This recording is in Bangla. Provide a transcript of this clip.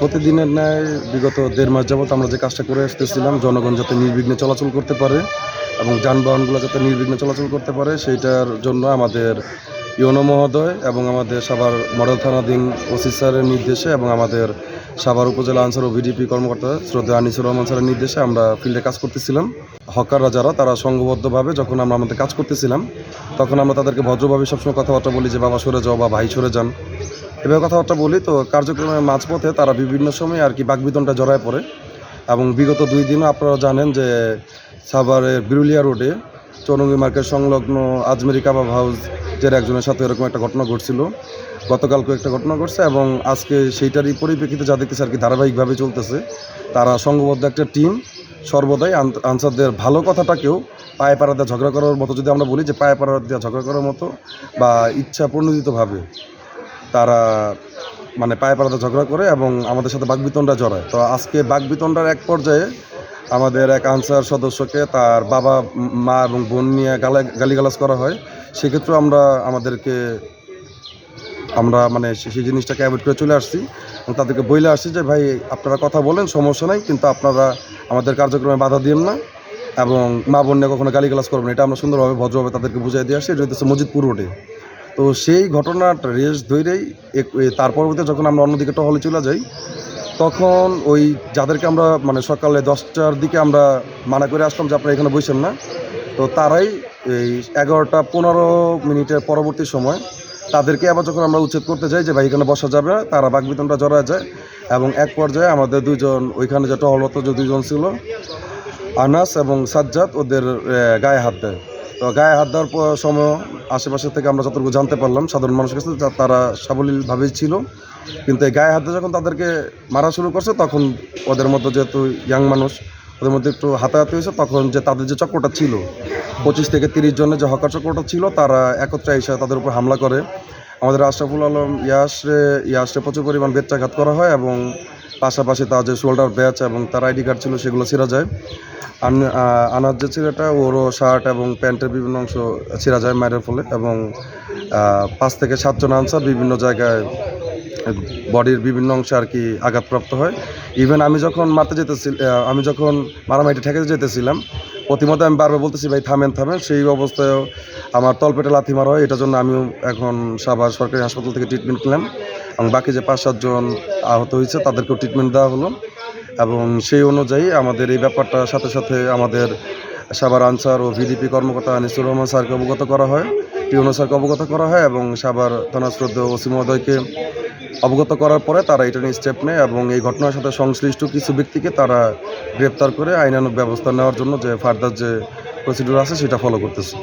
প্রতিদিনের ন্যায় বিগত 1.5 মাস যাবত আমরা যে কাজটা করে আসতেছিলাম, জনগণ যাতে নির্বিঘ্নে চলাচল করতে পারে এবং যানবাহনগুলো যাতে নির্বিঘ্নে চলাচল করতে পারে, সেইটার জন্য আমাদের ইউনো মহোদয় এবং আমাদের সাভার মডেল থানাধীন ওসি স্যারের নির্দেশে এবং আমাদের সাভার উপজেলা আনসার ও ভিডিপি কর্মকর্তা শ্রদ্ধেয় আনিসুর রহমান স্যারের নির্দেশে আমরা ফিল্ডে কাজ করতেছিলাম। হকাররা যারা, তারা সংঘবদ্ধভাবে যখন আমরা আমাদের কাজ করতেছিলাম, তখন আমরা তাদেরকে ভদ্রভাবে সবসময় কথাবার্তা বলি যে বাবা সরে যাও বা ভাই সরে যান, এভাবে কথাবার্তা বলি। তো কার্যক্রমের মাঝপথে তারা বিভিন্ন সময় আর কি বাকবিতণ্ডা জড়ায় পড়ে এবং বিগত 2 দিনও আপনারা জানেন যে সাভারের বিরুলিয়া রোডে চৌরঙ্গি মার্কেট সংলগ্ন আজমেরি কাবাব হাউস যে একজনের সাথে এরকম একটা ঘটনা ঘটছিল। গতকালকে একটা ঘটনা ঘটছে এবং আজকে সেইটারই পরিপ্রেক্ষিতে যা দেখতেছে আর কি ধারাবাহিকভাবে চলতেছে। তারা সংঘবদ্ধ একটা টিম সর্বদাই আনসারদের ভালো কথাটাকেও পায়ে পাড়া দিয়ে ঝগড়া করার মতো, যদি আমরা বলি যে পায়ে পাড়া দিয়ে ঝগড়া করার মতো বা ইচ্ছা প্রণোদিতভাবে তারা মানে পায়ে পাড়াতে ঝগড়া করে এবং আমাদের সাথে বাকবিতণ্ডা জড়ায়। তো আজকে বাকবিতণ্ডার এক পর্যায়ে আমাদের এক আনসার সদস্যকে তার বাবা, মা এবং বোন নিয়ে গালিগালাজ করা হয়। সেক্ষেত্রেও আমরা মানে সেই জিনিসটাকে অ্যাভয়েড করে চলে আসছি এবং তাদেরকে বলে আসছি যে ভাই আপনারা কথা বলেন, সমস্যা নাই, কিন্তু আপনারা আমাদের কার্যক্রমে বাধা দিন না এবং মা বোন নিয়ে কখনো গালিগালাজ করবেন, এটা আমরা সুন্দরভাবে ভদ্রভাবে তাদেরকে বুঝিয়ে দিয়ে আসছি। এটা হচ্ছে মজিদপুর রোডে। তো সেই ঘটনাটা রেস ধরেই তার পরবর্তীতে যখন আমরা অন্যদিকে টহলে চলে যাই, তখন ওই যাদেরকে আমরা মানে সকালে 10টার দিকে আমরা মানা করে আসলাম যে আপনারা এখানে বসেন না, তো তারাই এই 11টা 15 মিনিটের পরবর্তী সময় তাদেরকে আবার যখন আমরা উচ্ছেদ করতে যাই যে ভাই এখানে বসা যাবে না, তারা বাকবিতণ্ডা জড়া যায় এবং এক পর্যায়ে আমাদের 2 জন ওইখানে যে টহলরত যে 2 জন ছিল, আনাস এবং সাজ্জাদ, ওদের গায়ে হাত দেয়। তো গায়ে হাত দেওয়ার সময় আশেপাশে থেকে আমরা যতটুকু জানতে পারলাম সাধারণ মানুষের কাছে, তারা সাবলীলভাবেই ছিল, কিন্তু এই গায়ে হাত দিয়ে যখন তাদেরকে মারা শুরু করছে, তখন ওদের মধ্যে যেহেতু ইয়াং মানুষ, ওদের মধ্যে একটু হাতাহাতি হয়েছে। তখন যে তাদের যে চক্রটা ছিল 25 থেকে 30 জনের যে হকার চক্রটা ছিল, তারা একত্রে এসে তাদের উপর হামলা করে। আমাদের আশরাফুল আলম ইয়াসরে প্রচুর পরিমাণ বেত্রাঘাত করা হয় এবং পাশাপাশি তার যে শোল্ডার ব্যাচ এবং তার আইডি কার্ড ছিল সেগুলো ছিঁড়া যায়। আনার যে ছেলেটা, ওরও শার্ট এবং প্যান্টের বিভিন্ন অংশ ছিঁড়া যায় মায়ের ফলে এবং 5 থেকে 7 জন আনসার বিভিন্ন জায়গায় বডির বিভিন্ন অংশে আর কি আঘাতপ্রাপ্ত হয়। ইভেন আমি যখন মারামারিটি ঠেকাতে যেতেছিলাম, প্রতিমধ্যে আমি বারবার বলতেছি ভাই থামেন, সেই অবস্থায়ও আমার তলপেটে লাথি মারা হয়। এটার জন্য আমিও এখন সাভার সরকারি হাসপাতাল থেকে ট্রিটমেন্ট নিলাম এবং বাকি যে 5-7 জন আহত হয়েছে তাদেরকেও ট্রিটমেন্ট দেওয়া হলো এবং সেই অনুযায়ী আমাদের এই ব্যাপারটার সাথে সাথে আমাদের সাভার আনসার ও ভিডিপি কর্মকর্তা আনিসুর রহমান স্যারকে অবগত করা হয়, টিউনো স্যারকে অবগত করা হয় এবং সাভার থানা শ্রদ্ধেয় ওসি মহোদয়কে অবগত করার পরে তারা এটা নিয়ে স্টেপ নেয় এবং এই ঘটনার সাথে সংশ্লিষ্ট কিছু ব্যক্তিকে তারা গ্রেপ্তার করে আইনানুগ ব্যবস্থা নেওয়ার জন্য যে ফার্দার যে প্রসিডিউর আছে সেটা ফলো করতেছে।